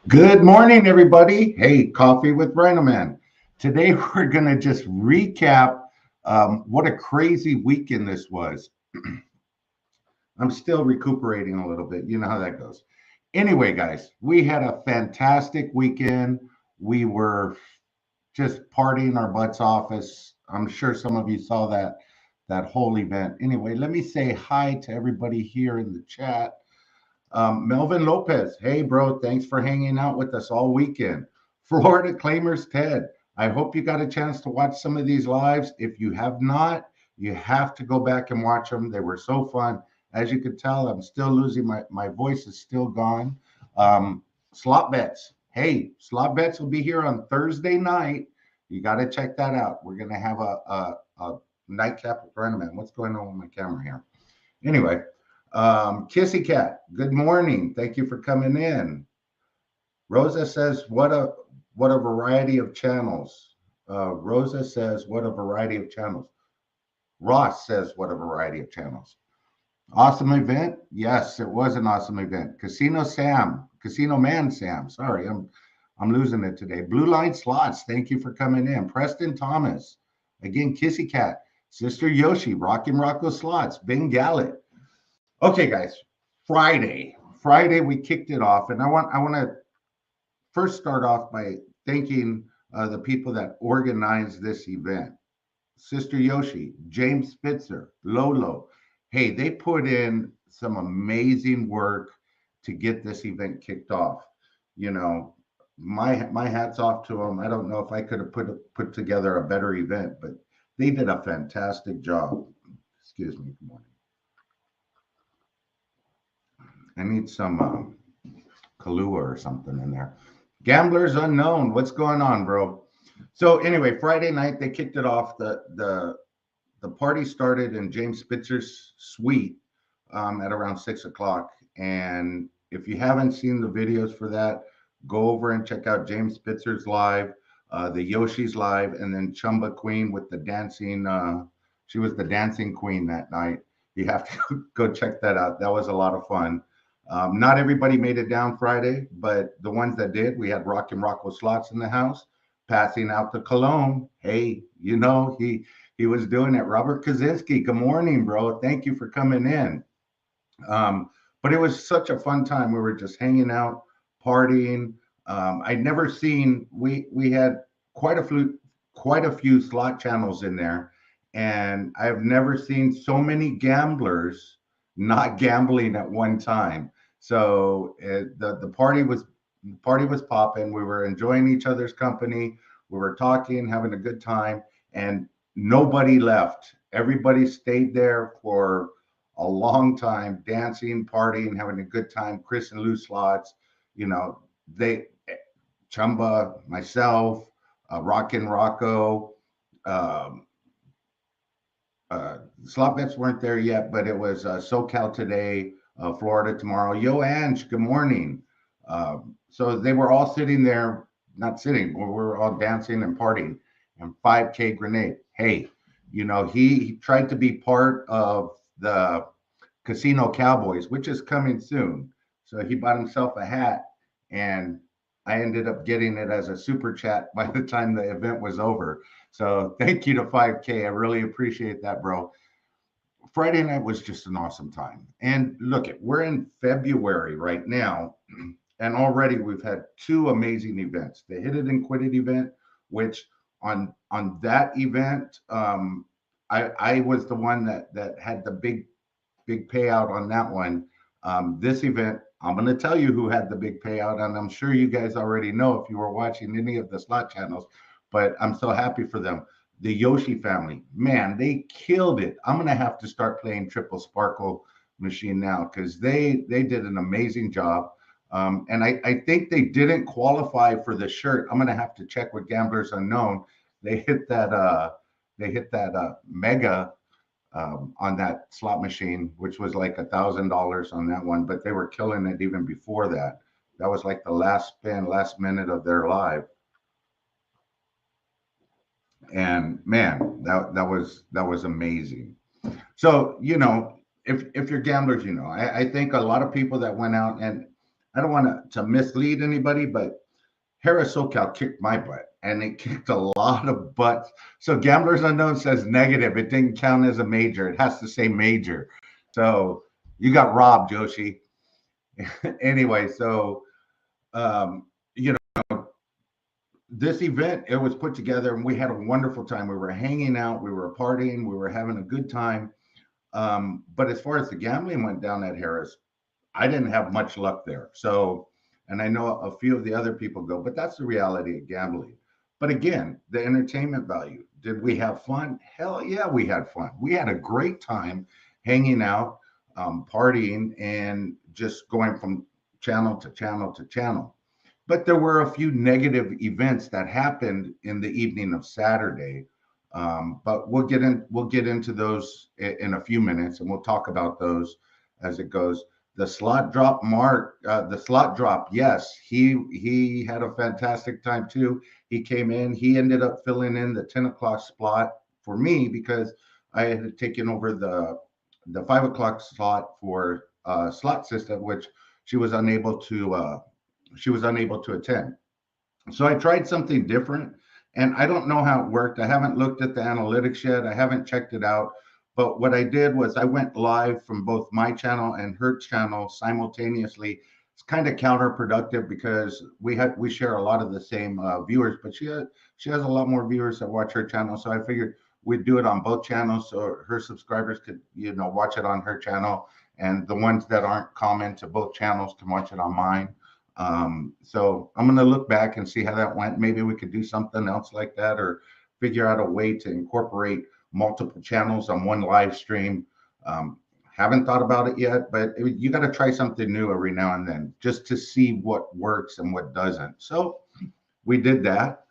Good morning, everybody. Hey, Coffee with Rhino Man. Today, we're going to just recap what a crazy weekend this was. I'm still recuperating a little bit. You know how that goes. Anyway, guys, we had a fantastic weekend. We were just partying our butts off. As I'm sure some of you saw that whole event. Anyway, let me say hi to everybody here in the chat. Melvin Lopez, hey bro, thanks for hanging out with us all weekend. Florida Claimers Ted, I hope you got a chance to watch some of these lives. If you have not, you have to go back and watch them. They were so fun. As you could tell, I'm still losing my voice is still gone. Slot bets. Hey, slot bets will be here on Thursday night. You got to check that out. We're gonna have a nightcap with Rhino Man. What's going on with my camera here? Anyway, Kissy Cat, good morning. Thank you for coming in. Rosa says, what a variety of channels. Rosa says, what a variety of channels. Ross says, what a variety of channels. Awesome event. Yes, it was an awesome event. Casino Man Sam. Sorry, I'm losing it today. Blue Line Slots, thank you for coming in. Preston Thomas, again, Kissy Cat. Sister Yoshi, Rockin' Rocco Slots, Ben Gallet. Okay, guys, Friday we kicked it off, and I want to first start off by thanking the people that organized this event. Sister Yoshi, James Spitzer, Lolo. Hey, they put in some amazing work to get this event kicked off. You know, my hats off to them. I don't know if I could have put together a better event, but they did a fantastic job. Excuse me. Good morning. I need some Kahlua or something in there. Gamblers Unknown, what's going on, bro? So anyway, Friday night they kicked it off. The party started in James Spitzer's suite at around 6 o'clock. And if you haven't seen the videos for that, go over and check out James Spitzer's live, the Yoshi's live, and then Chumba Queen with the dancing. She was the dancing queen that night. You have to go check that out. That was a lot of fun. Not everybody made it down Friday, but the ones that did, we had Rockin' Rocco Slots in the house, passing out the cologne. Hey, he was doing it. Robert Kaczynski, good morning, bro. Thank you for coming in. But it was such a fun time. We were just hanging out, partying. I'd never seen. We had quite a few slot channels in there, and I've never seen so many gamblers not gambling at one time. So the party was popping. We were enjoying each other's company. We were talking, having a good time, and nobody left. Everybody stayed there for a long time, dancing, partying, having a good time. Chris and Lou Slots, you know, they Chumba, myself, Rockin' Rocco. Um, Slot bets weren't there yet, but it was SoCal today, Florida tomorrow. Yo, Ange, good morning. So they were all sitting there, not sitting, but we were all dancing and partying. And 5K Grenade. Hey, he tried to be part of the Casino Cowboys, which is coming soon. So he bought himself a hat, and I ended up getting it as a super chat by the time the event was over. So thank you to 5K. I really appreciate that, bro. Friday night was just an awesome time. And look, we're in February right now, and already we've had two amazing events. The Hit It and Quit It event, which on that event, I was the one that had the big payout on that one. This event, I'm going to tell you who had the big payout, and I'm sure you guys already know if you were watching any of the slot channels, but I'm so happy for them. The Yoshi family, man, they killed it. I'm going to have to start playing Triple Sparkle Machine now because they did an amazing job. And I think they didn't qualify for the shirt. I'm going to have to check with Gamblers Unknown. They hit that mega on that slot machine, which was like $1,000 on that one, but they were killing it even before that. That was like the last spin, last minute of their live. And man, that was amazing. So if you're gamblers, I think a lot of people that went out, and I don't want to mislead anybody, but Harris SoCal kicked my butt, and it kicked a lot of butts. So Gamblers Unknown says negative. It didn't count as a major. It has to say major. So you got robbed, Joshi. Anyway, so um, you know, this event, it was put together, and we had a wonderful time. We were hanging out, we were partying, we were having a good time. But as far as the gambling went down at Harris, I didn't have much luck there. So, and I know a few of the other people go, but that's the reality of gambling. But again, the entertainment value. Did we have fun? Hell yeah, we had fun. We had a great time hanging out, partying, and just going from channel to channel to channel. But there were a few negative events that happened in the evening of Saturday. But we'll get into those in a few minutes, and we'll talk about those as it goes. The slot drop, Mark, the slot drop, yes, he had a fantastic time too. He came in, he ended up filling in the 10 o'clock slot for me because I had taken over the 5 o'clock slot for slot system, which she was unable to attend. So I tried something different, and I don't know how it worked. I haven't looked at the analytics yet. I haven't checked it out. But what I did was I went live from both my channel and her channel simultaneously. It's kind of counterproductive because we share a lot of the same viewers, but she has a lot more viewers that watch her channel. So I figured we'd do it on both channels so her subscribers could watch it on her channel, and the ones that aren't comment to both channels can watch it on mine. So I'm going to look back and see how that went. Maybe we could do something else like that, or figure out a way to incorporate multiple channels on one live stream. Haven't thought about it yet, but you got to try something new every now and then just to see what works and what doesn't. So we did that.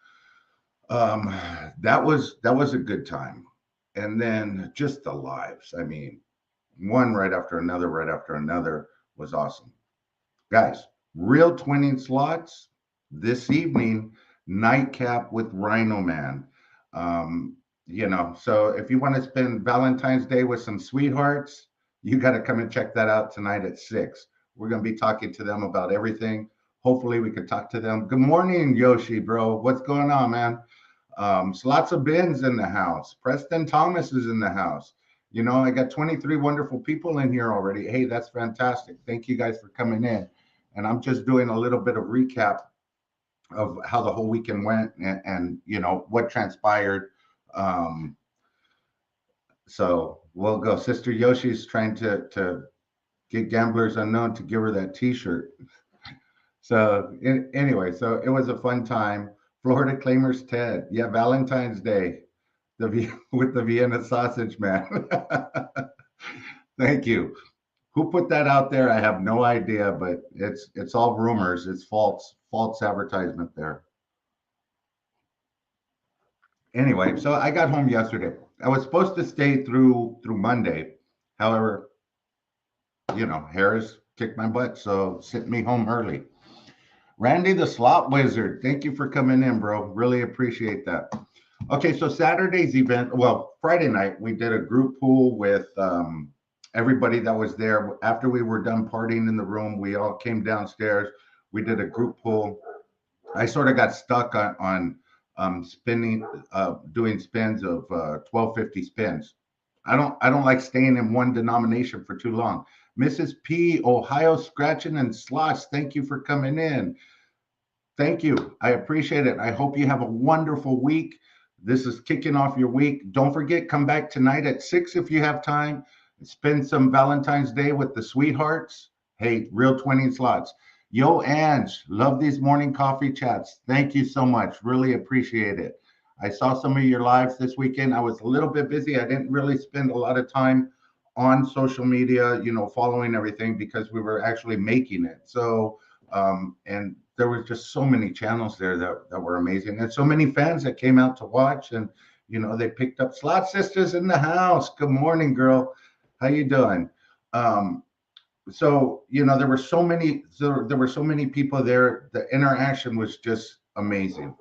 That was a good time. And then just the lives. I mean, one right after another was awesome. Guys, real twinning slots this evening, nightcap with Rhino Man. So if you want to spend Valentine's Day with some sweethearts, you got to come and check that out tonight at 6. We're going to be talking to them about everything. Hopefully we can talk to them. Good morning, Yoshi, bro. What's going on, man? Slots of Bins in the house. Preston Thomas is in the house. I got 23 wonderful people in here already. Hey, that's fantastic. Thank you guys for coming in. And I'm just doing a little bit of recap of how the whole weekend went and what transpired. So we'll go. Sister Yoshi's trying to get Gamblers Unknown to give her that T-shirt. So anyway, so it was a fun time. Florida Claimers Ted, yeah, Valentine's Day, with the Vienna sausage man. Thank you. Who put that out there? I have no idea, but it's all rumors. It's false advertisement there. Anyway, so I got home yesterday. I was supposed to stay through Monday. However, Harris kicked my butt, so sent me home early. Randy the Slot Wizard, thank you for coming in, bro. Really appreciate that. Okay, so Saturday's event, well, Friday night, we did a group pool with everybody that was there. After we were done partying in the room, we all came downstairs. We did a group pool. I sort of got stuck on spinning, doing spins of 1250 spins. I don't like staying in one denomination for too long. Mrs. P, Ohio Scratching and Slosh, thank you for coming in. Thank you. I appreciate it. I hope you have a wonderful week. This is kicking off your week. Don't forget, come back tonight at 6 if you have time. Spend some Valentine's Day with the sweethearts. Hey, real twinning slots. Yo, Ange, love these morning coffee chats. Thank you so much. Really appreciate it. I saw some of your lives this weekend. I was a little bit busy. I didn't really spend a lot of time on social media, following everything because we were actually making it. So, and there was just so many channels there that were amazing, and so many fans that came out to watch, and they picked up. Slot Sisters in the house. Good morning, girl. How you doing? So there were so many people there. The interaction was just amazing.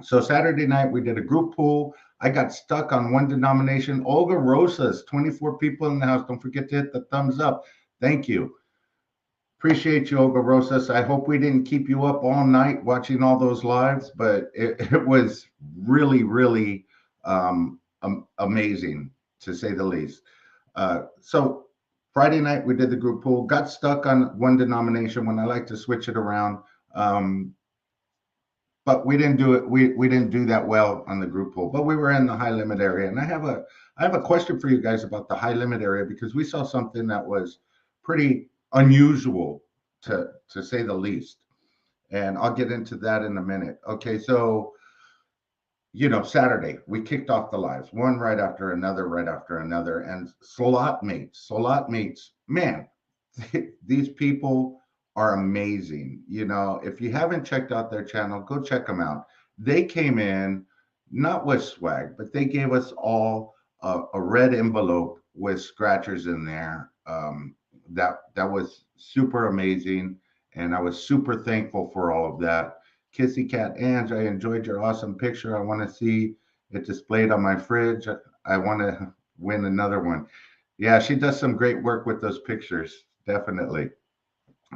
So Saturday night we did a group pool. I got stuck on one denomination. Olga Rosas, 24 people in the house. Don't forget to hit the thumbs up. Thank you. Appreciate you, Olga Rosas. I hope we didn't keep you up all night watching all those lives, but it was really, really amazing to say the least. So Friday night we did the group pool. Got stuck on one denomination when I like to switch it around, um, but we didn't do it. We didn't do that well on the group pool. But we were in the high limit area, and I have a question for you guys about the high limit area because we saw something that was pretty unusual to say the least. And I'll get into that in a minute. Okay, so Saturday, we kicked off the lives, one right after another. And slot mates, man, these people are amazing. If you haven't checked out their channel, go check them out. They came in not with swag, but they gave us all a red envelope with scratchers in there. That was super amazing, and I was super thankful for all of that. Kissy Cat Ange, I enjoyed your awesome picture. I want to see it displayed on my fridge. I want to win another one. Yeah, she does some great work with those pictures, definitely.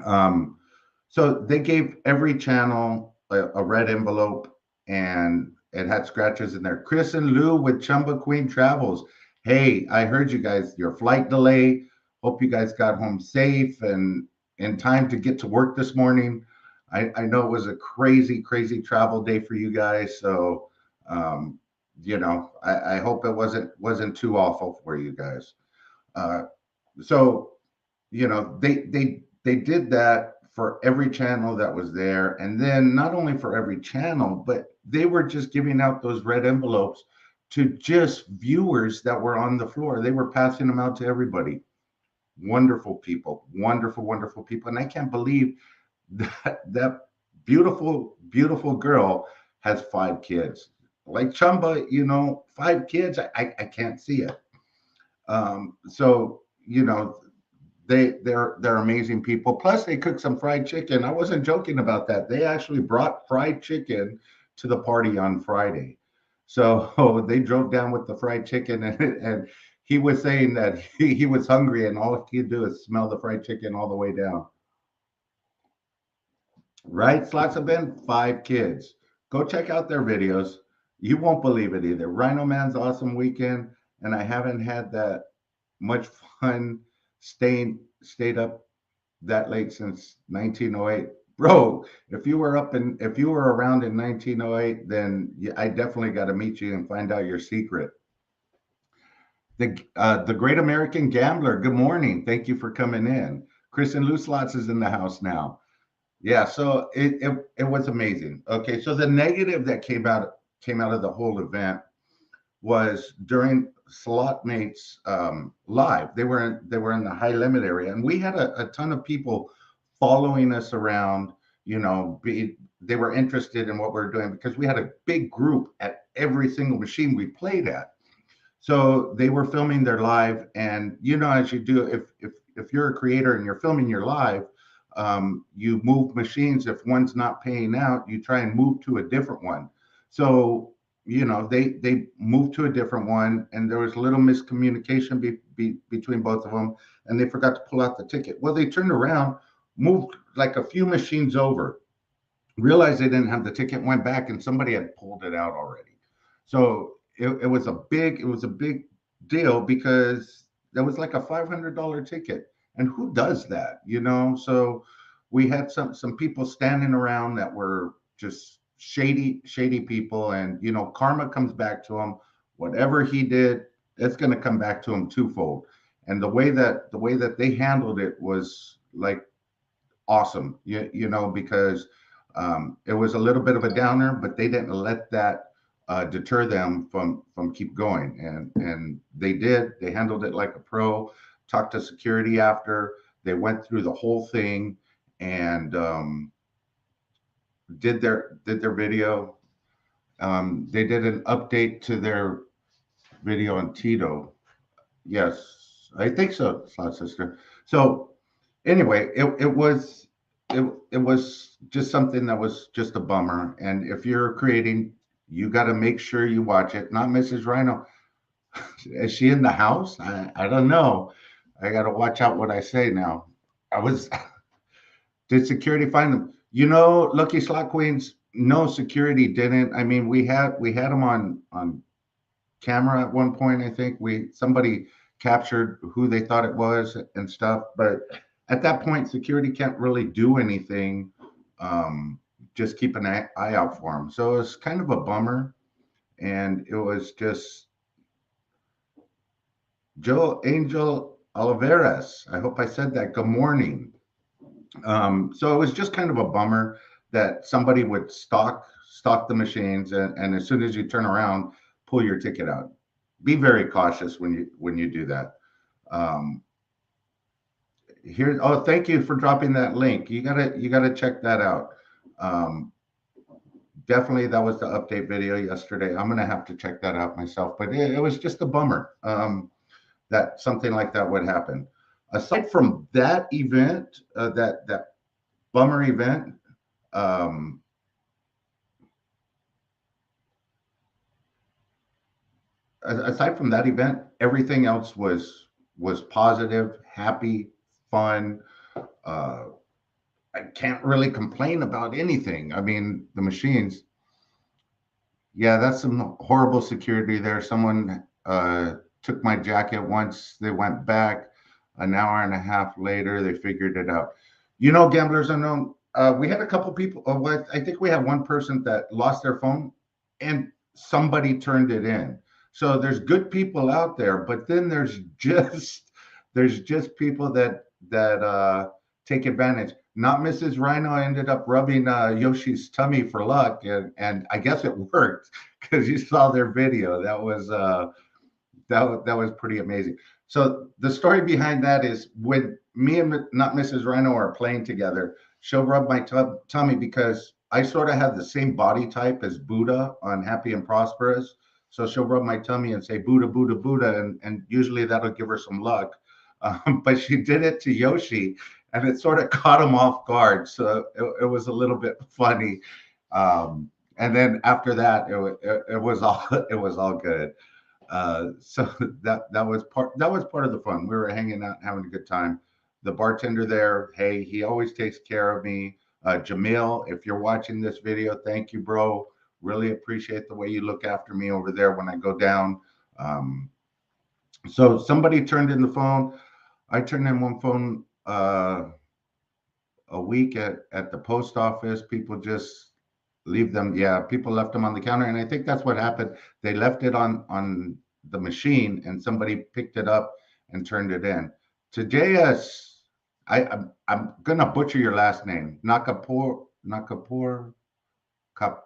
Um, so they gave every channel a red envelope, and it had scratches in there. Chris and Lou with Chumba Queen Travels. Hey, I heard you guys, your flight delay. Hope you guys got home safe and in time to get to work this morning. I know it was a crazy, crazy travel day for you guys. So, I hope it wasn't too awful for you guys. Uh, so they did that for every channel that was there, and then not only for every channel, but they were just giving out those red envelopes to just viewers that were on the floor. They were passing them out to everybody. Wonderful people, wonderful, wonderful people. And I can't believe that beautiful, beautiful girl has 5 kids. Like Chumba, 5 kids, I can't see it. So they're amazing people. Plus, they cooked some fried chicken. I wasn't joking about that. They actually brought fried chicken to the party on Friday. So they drove down with the fried chicken, and he was saying that he was hungry, and all he could do is smell the fried chicken all the way down. Right? Slots have been 5 kids. Go check out their videos. You won't believe it either. Rhino Man's awesome weekend, and I haven't had that much fun stayed up that late since 1908. Bro, if you were around in 1908, then I definitely got to meet you and find out your secret. The Great American Gambler. Good morning. Thank you for coming in. Kristen Looslots is in the house now. Yeah, so it was amazing. Okay, so the negative that came out of the whole event was during slot mates live. They were in the high limit area, and we had a ton of people following us around. They were interested in what we were doing because we had a big group at every single machine we played at. So they were filming their live, and as you do, if you're a creator and you're filming your live, you move machines. If one's not paying out, you try and move to a different one. So they moved to a different one, and there was a little miscommunication between both of them, and they forgot to pull out the ticket. Well, they turned around, moved like a few machines over, realized they didn't have the ticket, went back, and somebody had pulled it out already. So it was a big deal because that was like a $500 ticket, and who does that? So we had some people standing around that were just shady people, and karma comes back to him. Whatever he did, it's going to come back to him twofold. And the way that they handled it was like awesome, because it was a little bit of a downer, but they didn't let that deter them from keep going, and they handled it like a pro. Talked to security after they went through the whole thing, and did their video. They did an update to their video on Tito. Yes, I think so, Slot Sister. So anyway, it was just something that was just a bummer. And if you're creating, you got to make sure you watch it. Not Mrs. Rhino. Is she in the house? I don't know. I got to watch out what I say now. I was Did security find them? You know, Lucky Slot Queens. No, security didn't. I mean, we had them on camera at one point. I think we somebody captured who they thought it was and stuff. But at that point, security can't really do anything. Um, just keep an eye out for them. So it was kind of a bummer, and it was just Joe Angel Oliveras. I hope I said that. Good morning. So it was just kind of a bummer that somebody would stock the machines, and as soon as you turn around, pull your ticket out. Be very cautious when you do that. Um, Here, oh, thank you for dropping that link. You gotta check that out. Um, Definitely, that was the update video yesterday. I'm gonna have to check that out myself, but it was just a bummer that something like that would happen. Aside from that event, that bummer event, um, aside from that event, everything else was positive, happy, fun. Uh, I can't really complain about anything. I mean, the machines, yeah, that's some horrible security there. Someone took my jacket once. They went back an hour and a half later. They figured it out. You know, Gamblers Unknown, we had a couple people. I think we had one person that lost their phone and somebody turned it in. So there's good people out there, but then there's just people that take advantage. Not Mrs. Rhino ended up rubbing Yoshi's tummy for luck, and I guess it worked because you saw their video. That was pretty amazing. So the story behind that is when me and not Mrs. Rhino are playing together, she'll rub my tummy because I sort of have the same body type as Buddha on Happy and Prosperous. So she'll rub my tummy and say Buddha, Buddha, Buddha, and usually that'll give her some luck. But she did it to Yoshi, and it sort of caught him off guard. So it was a little bit funny. And then after that, it was all good. So that was part of the fun. We were hanging out, having a good time. The bartender there, hey, he always takes care of me. Jamil, if you're watching this video, thank you, bro. Really appreciate the way you look after me over there when I go down. Um, so somebody turned in the phone. I turned in one phone a week at the post office. People just leave them. Yeah, people left them on the counter, and I think that's what happened. They left it on the machine, and somebody picked it up and turned it in. To JS, I'm gonna butcher your last name. Nakapur Kap.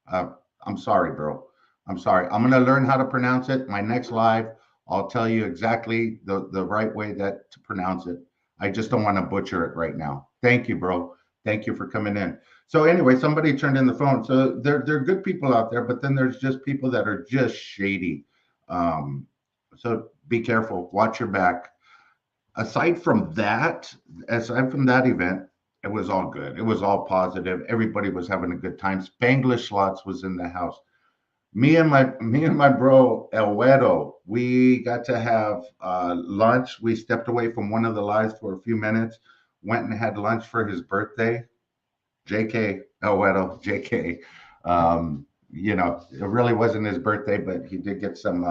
Uh, I'm sorry, bro. I'm sorry. I'm gonna learn how to pronounce it. My next live, I'll tell you exactly the right way that to pronounce it. I just don't want to butcher it right now. Thank you, bro. Thank you for coming in. So anyway, somebody turned in the phone. So there are good people out there, but then there's just people that are just shady. Um, so be careful. Watch your back. Aside from that event, it was all good. It was all positive. Everybody was having a good time. Spanglish Slots was in the house. Me and my bro El Güero, we got to have lunch. We stepped away from one of the lives for a few minutes, went and had lunch for his birthday. JK El Güero, JK. It really wasn't his birthday, but he did get some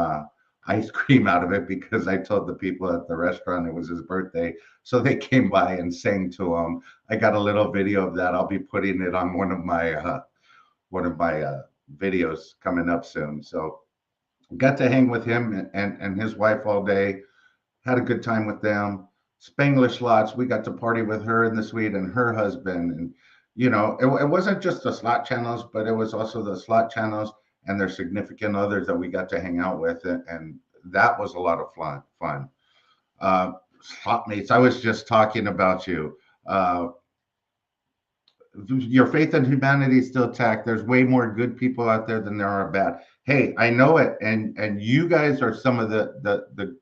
ice cream out of it because I told the people at the restaurant it was his birthday. So they came by and sang to him. I got a little video of that. I'll be putting it on one of my videos coming up soon. So got to hang with him and his wife all day. Had a good time with them. Spanglish Lots, we got to party with her in the suite and her husband. And, it wasn't just the slot channels, but it was also the slot channels and their significant others that we got to hang out with. And that was a lot of fun. Slot mates, I was just talking about you. Your faith in humanity is still intact. There's way more good people out there than there are bad. Hey, I know it, and you guys are some of the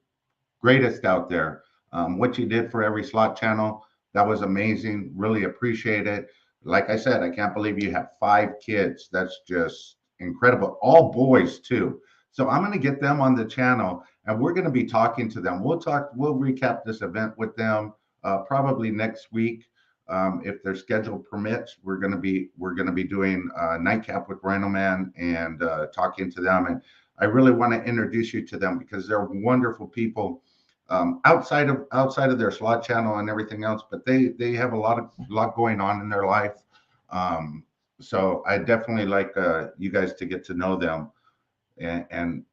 greatest out there. What you did for every slot channel, that was amazing. Really appreciate it. Like I said, I can't believe you have 5 kids. That's just incredible. All boys too. So I'm going to get them on the channel, and we're going to be talking to them. We'll recap this event with them probably next week. If their schedule permits, we're gonna be doing a nightcap with Rhino Man and talking to them. And I really want to introduce you to them because they're wonderful people, outside of their slot channel and everything else. But they have a lot going on in their life. So I definitely like you guys to get to know them and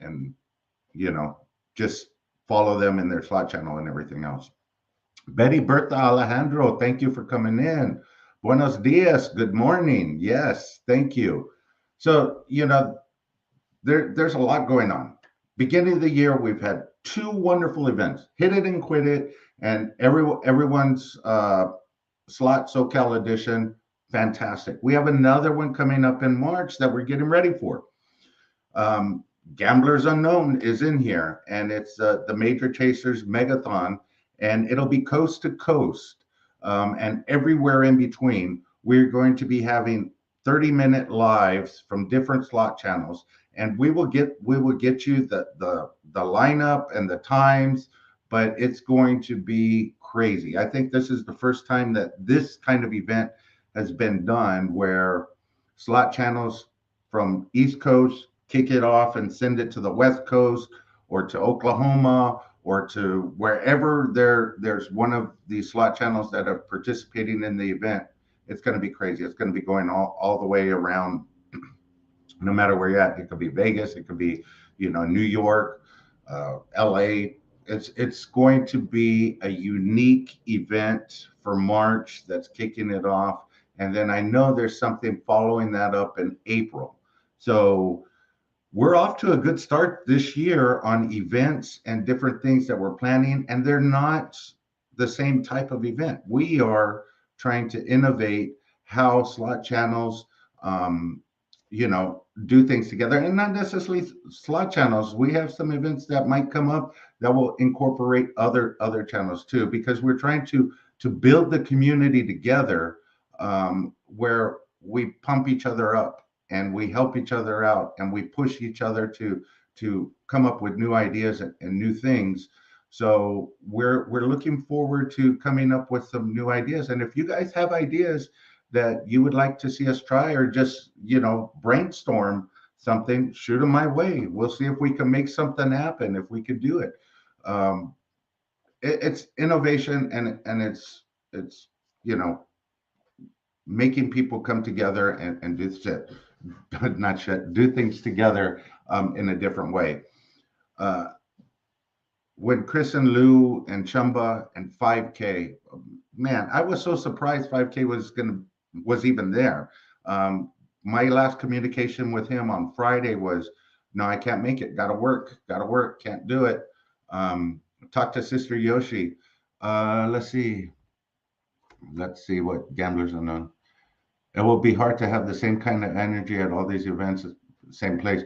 you know just follow them in their slot channel and everything else. Betty Bertha Alejandro, thank you for coming in. Buenos dias, good morning. Yes, thank you. So, there's a lot going on. Beginning of the year, we've had two wonderful events, Hit It and Quit It, and everyone's slot SoCal edition. Fantastic. We have another one coming up in March that we're getting ready for. Um, Gamblers Unknown is in here, and it's the Major Chasers Megathon, and it'll be coast to coast, and everywhere in between. We're going to be having 30-minute lives from different slot channels, and we will get you the lineup and the times, but it's going to be crazy. I think this is the first time that this kind of event has been done where slot channels from East Coast kick it off and send it to the West Coast or to Oklahoma or to wherever there's one of these slot channels that are participating in the event. It's going to be crazy. It's going to be going all the way around, no matter where you're at. It could be Vegas, it could be, New York, LA. It's going to be a unique event for March that's kicking it off. And then I know there's something following that up in April. So we're off to a good start this year on events and different things that we're planning, and they're not the same type of event. We are trying to innovate how slot channels, do things together, and not necessarily slot channels. We have some events that might come up that will incorporate other channels too, because we're trying to build the community together, where we pump each other up and we help each other out and we push each other to come up with new ideas and new things. So we're looking forward to coming up with some new ideas. And if you guys have ideas that you would like to see us try, or just brainstorm something, shoot them my way. We'll see if we can make something happen, if we could do it. um, it's innovation, and it's you know making people come together and do shit, not shit, do things together, in a different way. Uh, when Chris and Lou and Chumba and 5K, man, I was so surprised 5K was even there. Um, my last communication with him on Friday was, "No, I can't make it. Gotta work, can't do it." Talk to Sister Yoshi. Let's see what Gamblers Unknown. It will be hard to have the same kind of energy at all these events at the same place.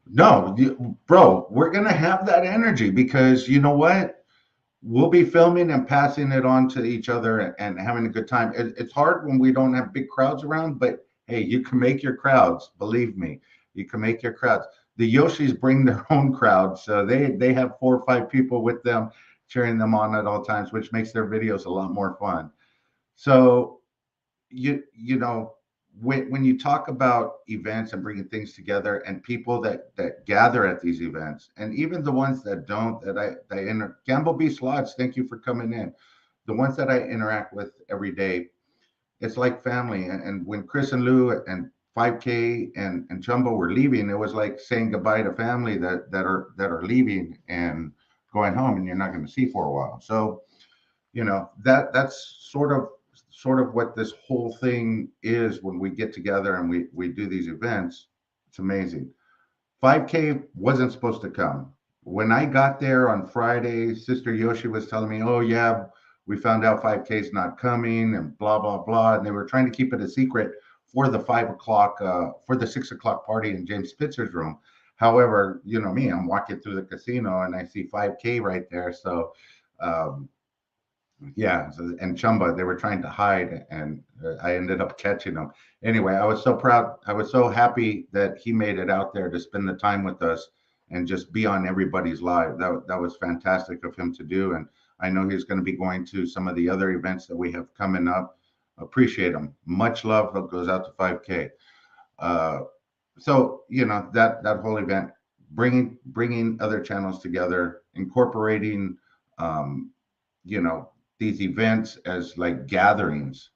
No, bro, we're gonna have that energy because you know what? We'll be filming and passing it on to each other and having a good time. It's hard when we don't have big crowds around, but hey, you can make your crowds. Believe me, you can make your crowds. The Yoshis bring their own crowds, so they have 4 or 5 people with them, cheering them on at all times, which makes their videos a lot more fun. So you know when you talk about events and bringing things together and people that gather at these events, and even the ones that don't, Gamble B Slots, thank you for coming in. The ones that I interact with every day, it's like family. And when Chris and Lou and 5K and Jumbo were leaving, it was like saying goodbye to family that are leaving and going home, and you're not going to see for a while. So that's sort of what this whole thing is. When we get together and we do these events, it's amazing. 5K wasn't supposed to come. When I got there on Friday, Sister Yoshi was telling me, "Oh yeah, we found out 5K is not coming," and blah blah blah, and they were trying to keep it a secret for the 5 o'clock, for the 6 o'clock party in James Spitzer's room. However, you know me, I'm walking through the casino and I see 5K right there. So um, yeah, so, and Chumba, they were trying to hide, and I ended up catching them. Anyway, I was so proud. I was so happy that he made it out there to spend the time with us and just be on everybody's live. That was fantastic of him to do. And I know he's going to be going to some of the other events that we have coming up. Appreciate them. Much love that goes out to 5K. Uh, so that whole event, bringing other channels together, incorporating um, you know these events as like gatherings.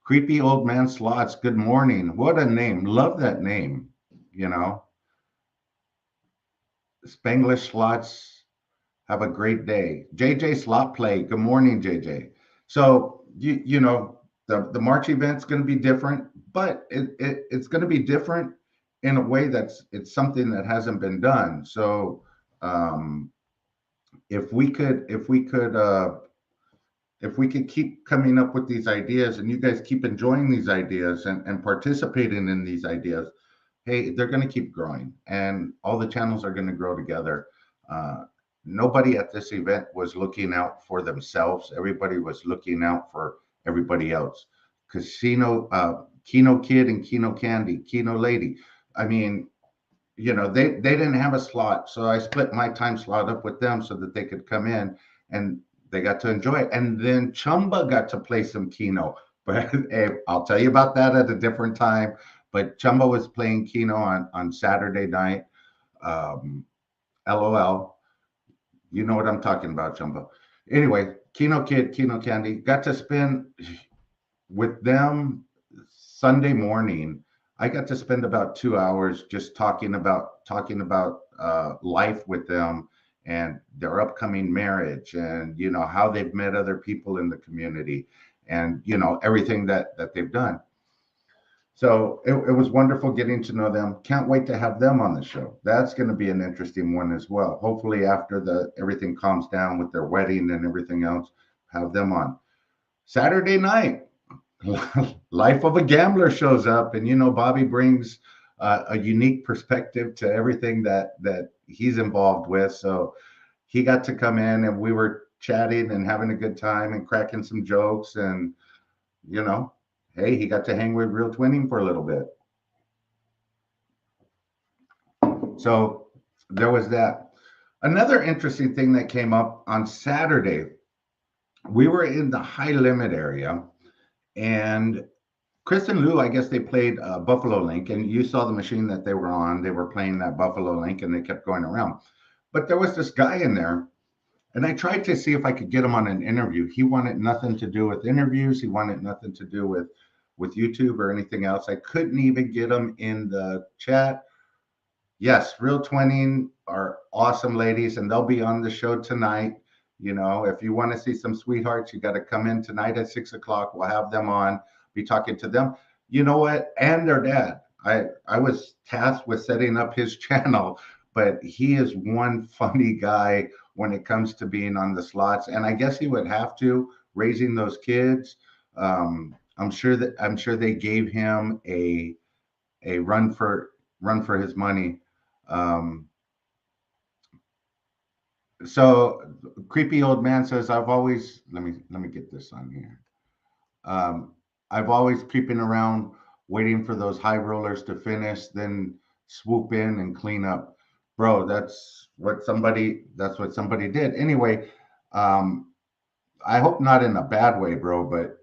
Creepy Old Man Slots, good morning. What a name. Love that name. you know Spanglish Slots, have a great day. JJ Slot Play, good morning, JJ. So the March event's going to be different, but it's going to be different in a way it's something that hasn't been done. So um, if we could keep coming up with these ideas, and you guys keep enjoying these ideas and participating in these ideas, hey, they're going to keep growing, and all the channels are going to grow together. Uh, Nobody at this event was looking out for themselves. Everybody was looking out for everybody else. Kino Kid and Kino Candy, Kino Lady. I mean, they didn't have a slot, so I split my time slot up with them so that they could come in and they got to enjoy it. And then Chumba got to play some Keno, but hey, I'll tell you about that at a different time. But Chumba was playing Keno on Saturday night. um, LOL, you know what I'm talking about, Chumba. Anyway, Keno Kid, Keno Candy got to spend with them Sunday morning. I got to spend about 2 hours just talking about life with them and their upcoming marriage, and how they've met other people in the community, and everything that they've done. So it was wonderful getting to know them. Can't wait to have them on the show. That's going to be an interesting one as well. Hopefully, after the everything calms down with their wedding and everything else, have them on Saturday night. Life of a Gambler shows up, and Bobby brings a unique perspective to everything that he's involved with. So he got to come in, and we were chatting and having a good time and cracking some jokes, and you know, hey, he got to hang with Real Twinning for a little bit. So there was that. Another interesting thing that came up on Saturday, we were in the high limit area, and Chris and Lou, I guess they played Buffalo Link, and you saw the machine that they were on. They were playing that Buffalo Link, and they kept going around. But there was this guy in there, and I tried to see if I could get him on an interview. He wanted nothing to do with interviews. He wanted nothing to do with YouTube or anything else. I couldn't even get him in the chat. Yes, Real Twinning are awesome ladies, and they'll be on the show tonight. If you want to see some sweethearts, you got to come in tonight at 6 o'clock. We'll have them on, be talking to them. You know what? And their dad. I was tasked with setting up his channel, but he is one funny guy when it comes to being on the slots. And I guess he would have to, raising those kids. I'm sure they gave him a run for his money. So creepy old man says, I've always, let me get this on here. I've always creeping around waiting for those high rollers to finish, then swoop in and clean up. Bro, that's what somebody did. Anyway, I hope not in a bad way, bro, but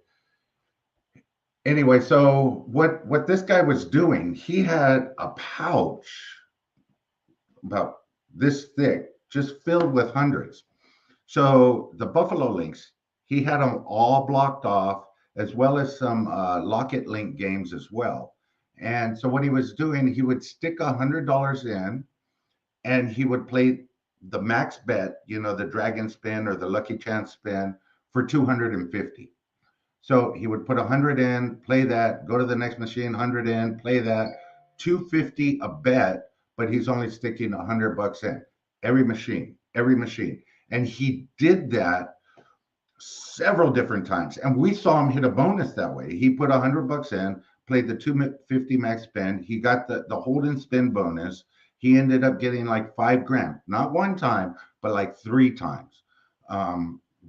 anyway, so what this guy was doing, he had a pouch about this thick, just filled with hundreds. So the Buffalo Links, he had them all blocked off, as well as some Locket Link games as well. And so what he was doing, he would stick $100 in, and he would play the max bet, the dragon spin or the lucky chance spin, for 250. So he would put 100 in, play that, go to the next machine, 100 in, play that, 250 a bet, but he's only sticking $100 in every machine. And he did that several different times. And we saw him hit a bonus that way. He put $100 in, played the 250 max spin. He got the hold and spin bonus. He ended up getting like $5,000, not one time, but like 3 times.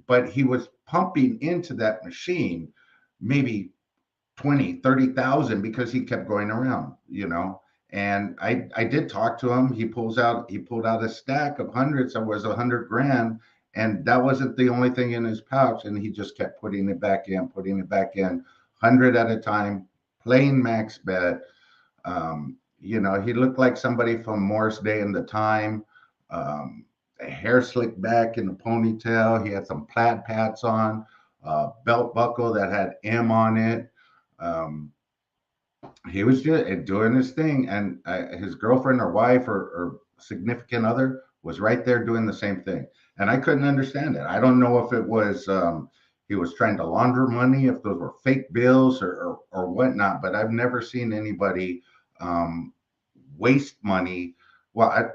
But he was pumping into that machine maybe 20, 30,000 because he kept going around. And I did talk to him. He pulled out a stack of hundreds that was $100,000, and that wasn't the only thing in his pouch. And he just kept putting it back in, 100 at a time, plain max bet. He looked like somebody from Morris Day in the Time. Hair slicked back in a ponytail. He had some plaid pants on, belt buckle that had M on it. Um, he was just doing his thing, and his girlfriend or wife or significant other was right there doing the same thing, and I couldn't understand it. I don't know if it was he was trying to launder money, if those were fake bills or whatnot, but I've never seen anybody um, waste money. Well,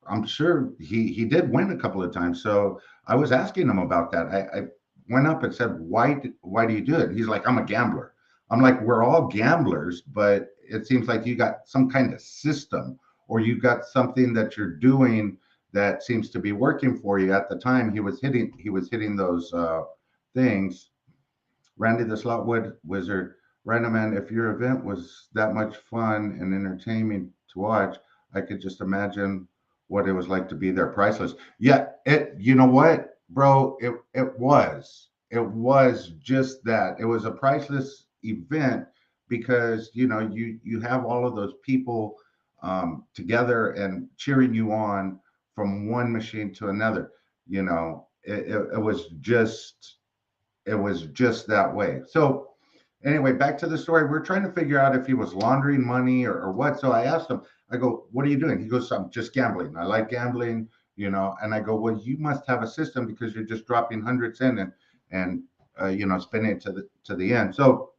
I'm sure he did win a couple of times, so I was asking him about that. I went up and said, why do you do it? He's like, I'm a gambler. I'm like, we're all gamblers, but it seems like you got some kind of system, or you got something that you're doing that seems to be working for you. At the time, he was hitting those things. Randy the Slot Wizard, Rhino Man, if your event was that much fun and entertaining to watch, I could just imagine what it was like to be there. Priceless. Yeah, you know what, bro? It was just that. It was a priceless event because you have all of those people together and cheering you on from one machine to another. It was just that way. So anyway, back to the story. We're trying to figure out if he was laundering money or what. So I asked him, I go, what are you doing? He goes, I'm just gambling. I like gambling, and I go, well, you must have a system because you're just dropping hundreds in and spending it to the end. So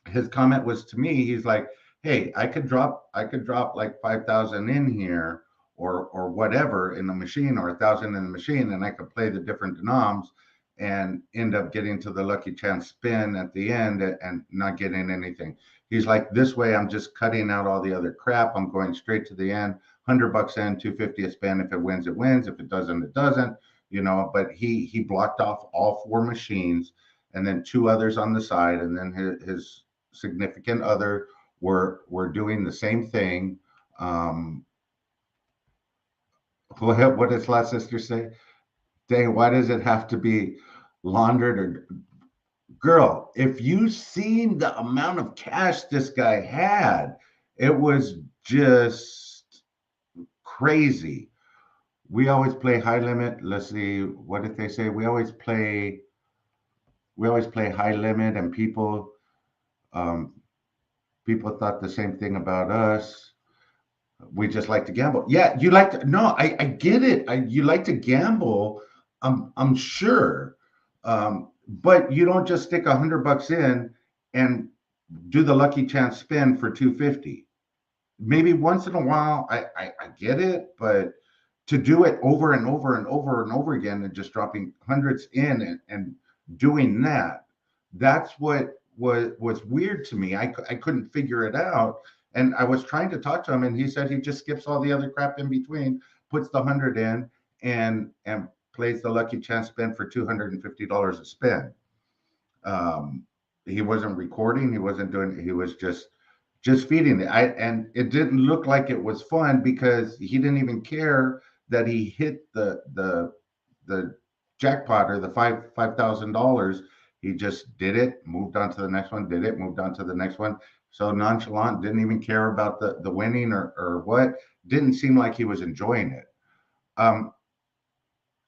his comment was to me, he's like, hey, I could drop like 5,000 in here or whatever in the machine, or 1,000 in the machine, and I could play the different denoms and end up getting to the lucky chance spin at the end and not getting anything. He's like, this way I'm just cutting out all the other crap. I'm going straight to the end. $100 in, 250 a spin. If it wins, it wins. If it doesn't, it doesn't. But he blocked off all four machines and then two others on the side, and then his significant other were doing the same thing. Um, what does Last Sister say? Dang, why does it have to be laundered? Or girl, if you seen the amount of cash this guy had, it was just crazy. We always play high limit. Let's see, what did they say? We always play high limit, and um, people thought the same thing about us. We just like to gamble. Yeah, you like to. No, I get it. You like to gamble. I'm sure, but you don't just stick $100 in and do the lucky chance spin for 250. Maybe once in a while, I get it, but to do it over and over and over and over again and just dropping hundreds in and doing that's what was weird to me. I couldn't figure it out, and I was trying to talk to him, and he said he just skips all the other crap in between, puts the 100 in, and plays the lucky chance spin for $250 a spin. Um, he wasn't recording. He wasn't doing. He was just feeding it. And it didn't look like it was fun because he didn't even care that he hit the jackpot or the $5,000. He just did it, moved on to the next one, did it, moved on to the next one. So nonchalant, didn't even care about the winning or what. Didn't seem like he was enjoying it. Um,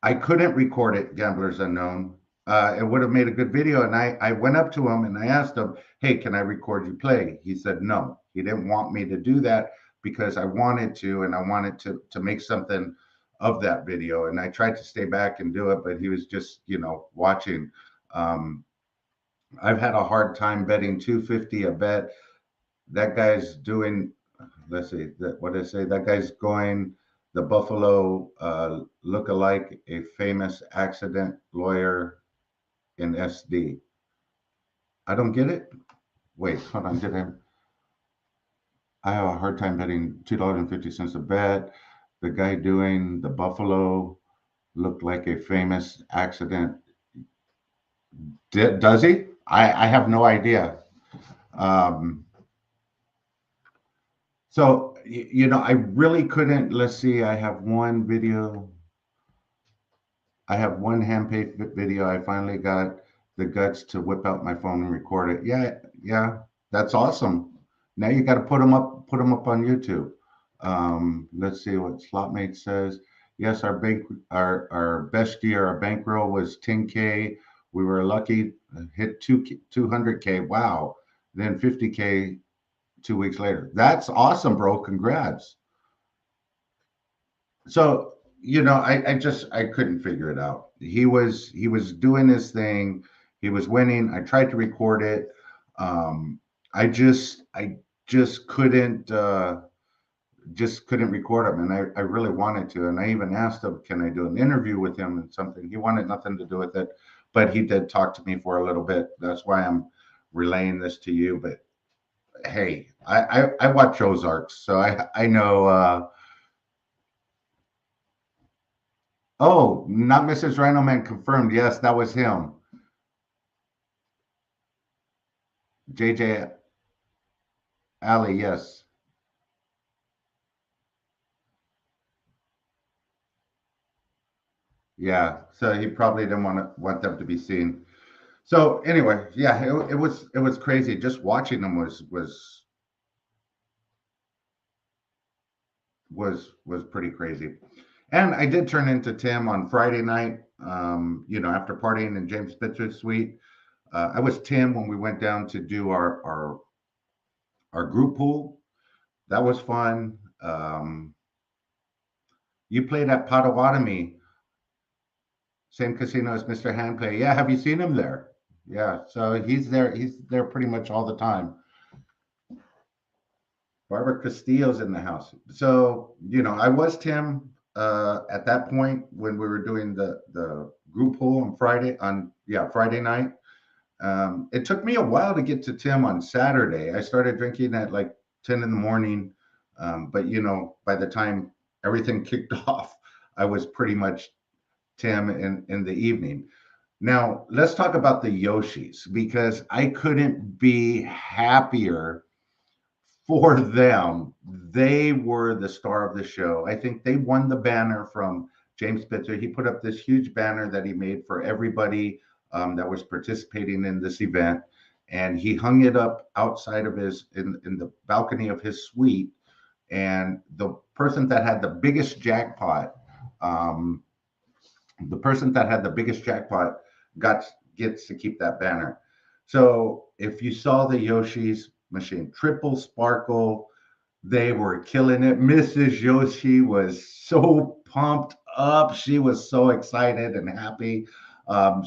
I couldn't record it, Gamblers Unknown. It would have made a good video. And I went up to him and I asked him, hey, can I record you play? He said no. He didn't want me to do that because I wanted to, and I wanted to make something of that video. And I tried to stay back and do it, but he was just, watching. Um, I've had a hard time betting 250 a bet. That guy's doing, let's see, what did I say? That guy's going the Buffalo look-alike, a famous accident lawyer in SD. I don't get it. Wait, hold on. I have a hard time betting $2.50 a bet. The guy doing the Buffalo looked like a famous accident. Does he? I have no idea. Um, so, I really couldn't. Let's see. I have one video. I have one hand paid video. I finally got the guts to whip out my phone and record it. Yeah, yeah, that's awesome. Now you got to put them up on YouTube. Let's see what Slotmate says. Yes, our best year, our bankroll was 10K. We were lucky, hit 200K. Wow. Then 50K 2 weeks later. That's awesome, bro. Congrats. So, I couldn't figure it out. He was doing his thing. He was winning. I tried to record it. Um i just i just couldn't record him, and I really wanted to, and I even asked him, can I do an interview with him and something. He wanted nothing to do with it, but he did talk to me for a little bit. That's why I'm relaying this to you. But hey, I watch Ozarks, so I know. Oh, not Mrs. Rhino Man confirmed. Yes, that was him. JJ Alley, yes. Yeah. So he probably didn't want them to be seen. So anyway, yeah, it was crazy. Just watching them was pretty crazy. And I did turn into Tim on Friday night. After partying in James Spitzer's suite. I was Tim when we went down to do our group pool. That was fun. You played at Potawatomi, same casino as Mr. Handplay. Yeah, have you seen him there? Yeah, so he's there. He's there pretty much all the time. Barbara Castillo's in the house. So, I was Tim at that point when we were doing the group pool on Friday night. It took me a while to get to Tim on Saturday. I started drinking at like 10 in the morning. But by the time everything kicked off, I was pretty much Tim in the evening. Now, let's talk about the Yoshis because I couldn't be happier for them. They were the star of the show. I think they won the banner from James Spitzer. He put up this huge banner that he made for everybody that was participating in this event, and he hung it up outside of in the balcony of his suite. And um, the person that had the biggest jackpot got gets to keep that banner. So if you saw the Yoshi's machine, triple sparkle, they were killing it. Mrs. Yoshi was so pumped up. She was so excited and happy.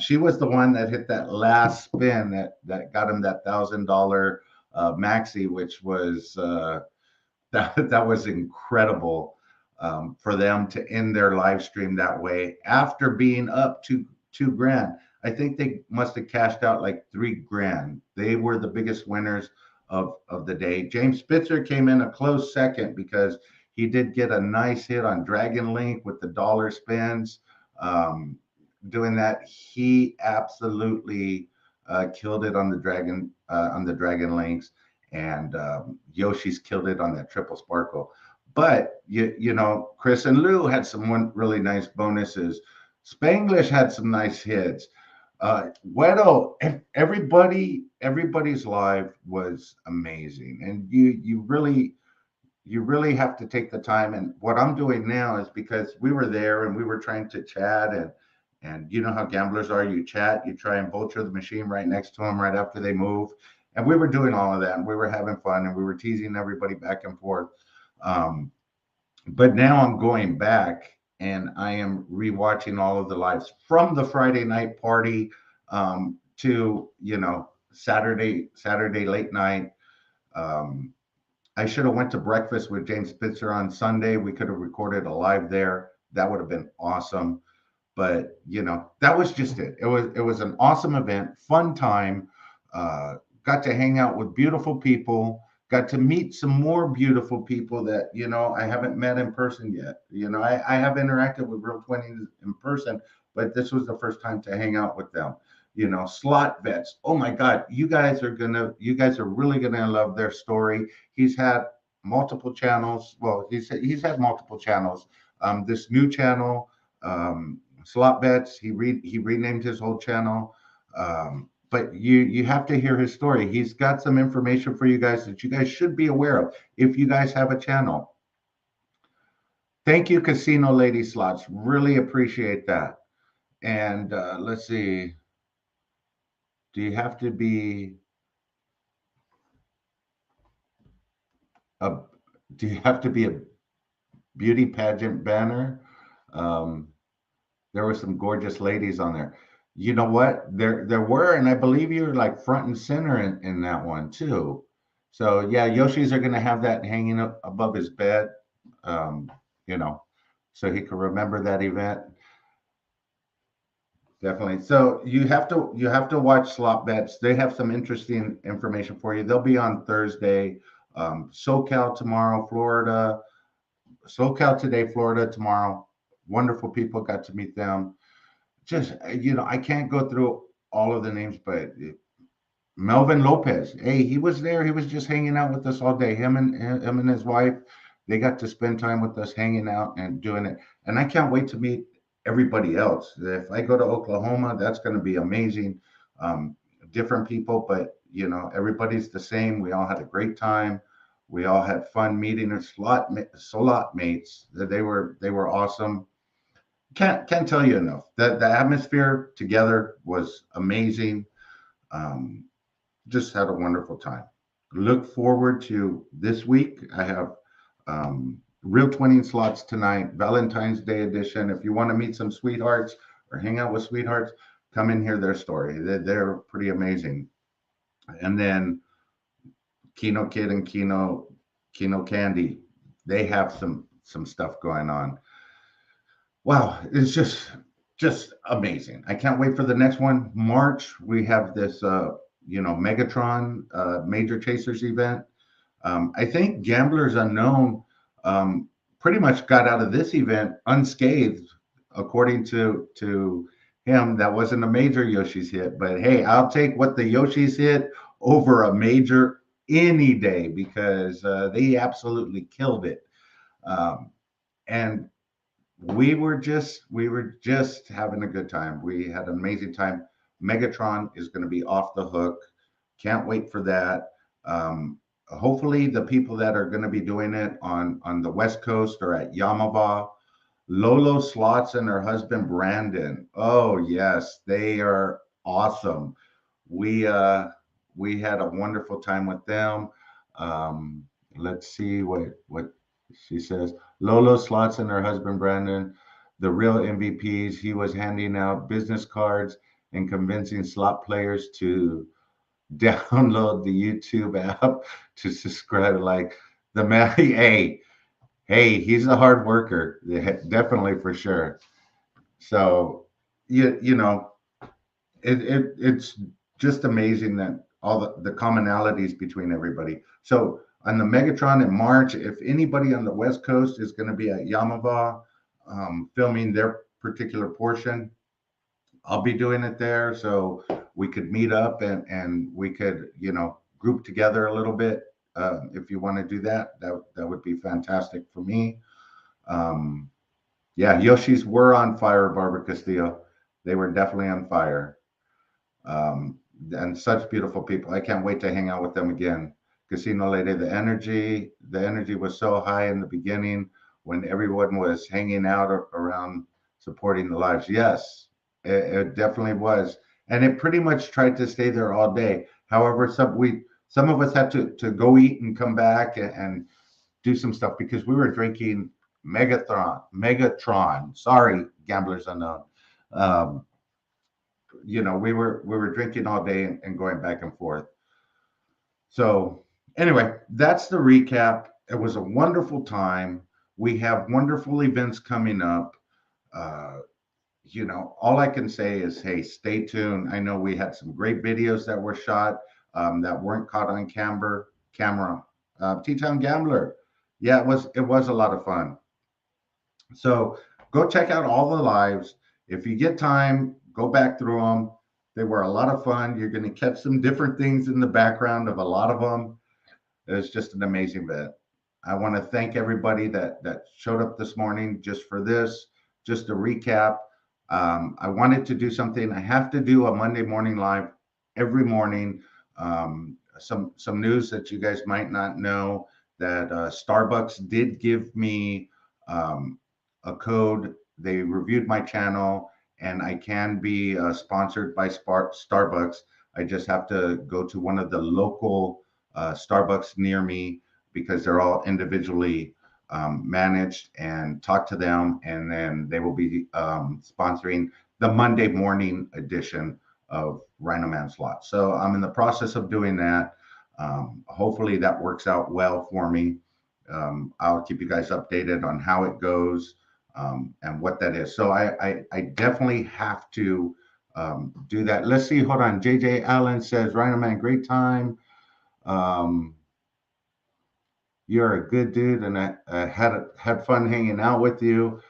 She was the one that hit that last spin that got him that $1,000 maxi, which was that was incredible for them to end their live stream that way after being up to 2 grand. I think they must have cashed out like 3 grand. They were the biggest winners of the day. James Spitzer came in a close second because he did get a nice hit on Dragon Link with the dollar spins. Um, Doing that, he absolutely killed it on the Dragon Links, and Yoshi's killed it on that triple sparkle. But Chris and Lou had some really nice bonuses. Spanglish had some nice hits. Weddle, everybody's live was amazing, and you really have to take the time. And what I'm doing now is because we were there and we were trying to chat, and you know how gamblers are. You chat, you try and vulture the machine right next to them right after they move. And we were doing all of that, and we were having fun, and we were teasing everybody back and forth. Um, but now I'm going back and I am rewatching all of the lives from the Friday night party to Saturday late night. Um, I should have went to breakfast with James Spitzer on Sunday. We could have recorded a live there. That would have been awesome. But that was just it. It was an awesome event, fun time. Got to hang out with beautiful people. Got to meet some more beautiful people that I haven't met in person yet. I have interacted with Real 20s in person, but this was the first time to hang out with them. Slot vets. Oh my God, you guys are really gonna love their story. He's had multiple channels. Well, he's had multiple channels. This new channel, Slot Bets. He renamed his whole channel. But you have to hear his story. He's got some information for you guys that you guys should be aware of if you guys have a channel. Thank you, Casino Lady Slots. Really appreciate that. And let's see. Do you have to be a do you have to be a beauty pageant banner? Um, there were some gorgeous ladies on there. You know what? There were, and I believe you're like front and center in that one too. So yeah, Yoshi's are gonna have that hanging up above his bed, um, you know, so he can remember that event. Definitely. So you have to watch Slop Bets. They have some interesting information for you. They'll be on Thursday, SoCal tomorrow, Florida, SoCal today, Florida tomorrow. Wonderful people. Got to meet them. Just I can't go through all of the names, but Melvin Lopez. Hey, he was there. He was just hanging out with us all day. Him and his wife, they got to spend time with us, hanging out and doing it. And I can't wait to meet everybody else. If I go to Oklahoma, that's going to be amazing. Different people, but everybody's the same. We all had a great time. We all had fun meeting our slot mates. They were awesome. Can't tell you enough. The atmosphere together was amazing. Um, just had a wonderful time. Look forward to this week. I have Real Twinning Slots tonight, Valentine's Day edition. If you want to meet some sweethearts or hang out with sweethearts, come and hear their story. They're pretty amazing. And then Kino Kid and Kino Candy, they have some stuff going on. Wow, it's just amazing. I can't wait for the next one. March, we have this Megatron Major Chasers event. I think Gamblers Unknown pretty much got out of this event unscathed, according to him. That wasn't a major Yoshi's hit, but hey, I'll take what the Yoshi's hit over a major any day because they absolutely killed it. And we were just having a good time. We had an amazing time. Megatron is going to be off the hook. Can't wait for that. Hopefully, the people that are going to be doing it on the West Coast are at Yamava. Lolo Slots and her husband Brandon. Oh yes, they are awesome. We had a wonderful time with them. Um, let's see what she says. Lolo Slots and her husband Brandon, the real MVPs. He was handing out business cards and convincing slot players to download the YouTube app to subscribe. Like the man, hey, he's a hard worker, yeah, definitely for sure. So you know, it's just amazing that all the commonalities between everybody. So on the Megatron in March, if anybody on the West Coast is going to be at Yamava filming their particular portion, I'll be doing it there. So we could meet up and we could group together a little bit. If you want to do that, that would be fantastic for me. Um, yeah, Yoshi's were on fire, Barbara Castillo. They were definitely on fire. Um, and such beautiful people. I can't wait to hang out with them again. Casino Lady, the energy was so high in the beginning when everyone was hanging out around supporting the lives. Yes, it definitely was, and it pretty much tried to stay there all day. However, some of us had to go eat and come back and do some stuff because we were drinking Megatron. Sorry, Gamblers Unknown. Um, we were drinking all day and going back and forth. So anyway, that's the recap. It was a wonderful time. We have wonderful events coming up. Uh, all I can say is, hey, stay tuned. I know we had some great videos that were shot that weren't caught on camera. T-Town Gambler, yeah, it was a lot of fun. So go check out all the lives. If you get time, go back through them. They were a lot of fun. You're going to catch some different things in the background of a lot of them. It was just an amazing event. I want to thank everybody that showed up this morning just for this, just to recap. I wanted to do something. I have to do a Monday morning live every morning. Some news that you guys might not know, that Starbucks did give me a code. They reviewed my channel, and I can be sponsored by Starbucks. I just have to go to one of the local Starbucks near me, because they're all individually managed, and talk to them, and then they will be sponsoring the Monday morning edition of RhinoManSlots. So I'm in the process of doing that. Hopefully that works out well for me. I'll keep you guys updated on how it goes, and what that is. So I definitely have to do that. Let's see. Hold on. JJ Allen says, Rhino Man, great time. Um, you're a good dude, and I had fun hanging out with you.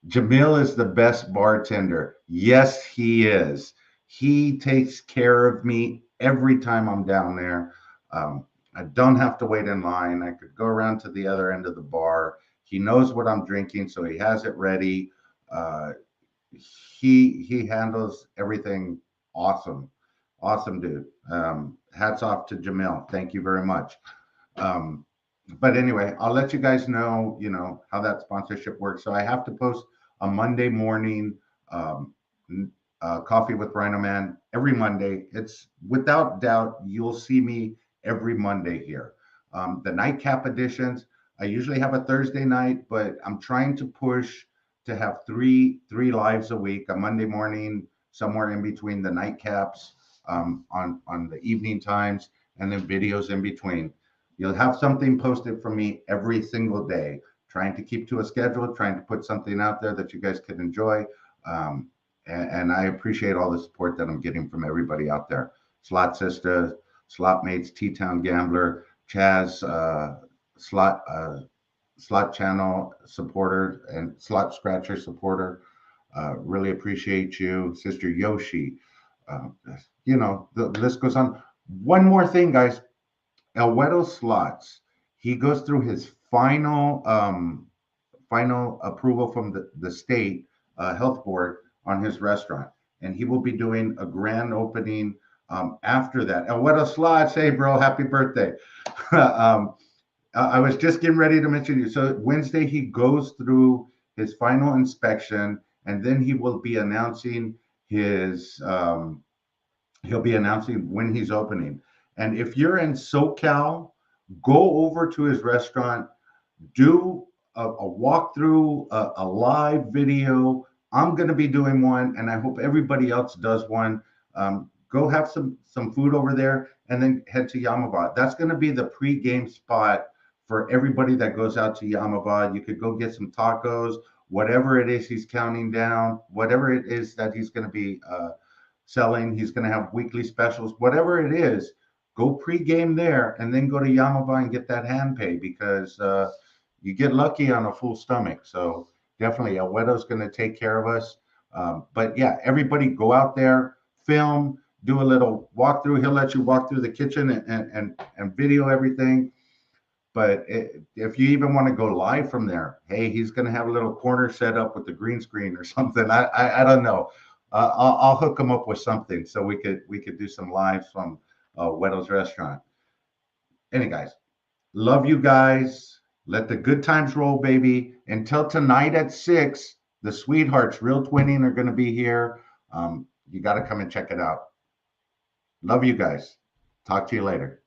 Jamil is the best bartender. Yes, he is. He takes care of me every time I'm down there. I don't have to wait in line. I could go around to the other end of the bar. He knows what I'm drinking, so he has it ready. Uh, he handles everything awesome. Awesome dude. Hats off to Jamil. Thank you very much. Um, but anyway, I'll let you guys know, how that sponsorship works. So I have to post a Monday morning um, coffee with Rhino Man every Monday. It's without doubt, you'll see me every Monday here. The nightcap editions, I usually have a Thursday night, but I'm trying to push to have three lives a week, a Monday morning, somewhere in between the nightcaps, on the evening times, and then videos in between. You'll have something posted from me every single day, trying to keep to a schedule, trying to put something out there that you guys can enjoy. And I appreciate all the support that I'm getting from everybody out there. Slot Sister, Slot Mates, T-Town Gambler, Chaz, Slot Slot Channel supporter, and Slot Scratcher supporter. Really appreciate you, Sister Yoshi. Uh, the list goes on. One more thing, guys. El Güero Slots. He goes through his final approval from the state health board on his restaurant, and he will be doing a grand opening after that. El Güero Slots, hey bro, happy birthday! I was just getting ready to mention you. So Wednesday he goes through his final inspection, and then he will be announcing his. He'll be announcing when he's opening. And if you're in SoCal, go over to his restaurant, do a walkthrough, a live video. I'm going to be doing one, and I hope everybody else does one. Go have some food over there, and then head to Yamabad. That's going to be the pre-game spot for everybody that goes out to Yamabad. You could go get some tacos, whatever it is he's counting down, whatever it is that he's going to be selling. He's going to have weekly specials, whatever it is. Go pre-game there, and then go to Yamaba and get that hand pay, because you get lucky on a full stomach. So definitely, El Güero's going to take care of us. But yeah, everybody go out there, film, do a little walkthrough. He'll let you walk through the kitchen and video everything. But if you even want to go live from there, hey, he's going to have a little corner set up with the green screen or something. I don't know. I'll hook him up with something so we could do some lives from Güero's restaurant. Anyway, guys, love you guys. Let the good times roll, baby. Until tonight at 6, the Sweethearts Real Twinning are going to be here. You got to come and check it out. Love you guys. Talk to you later.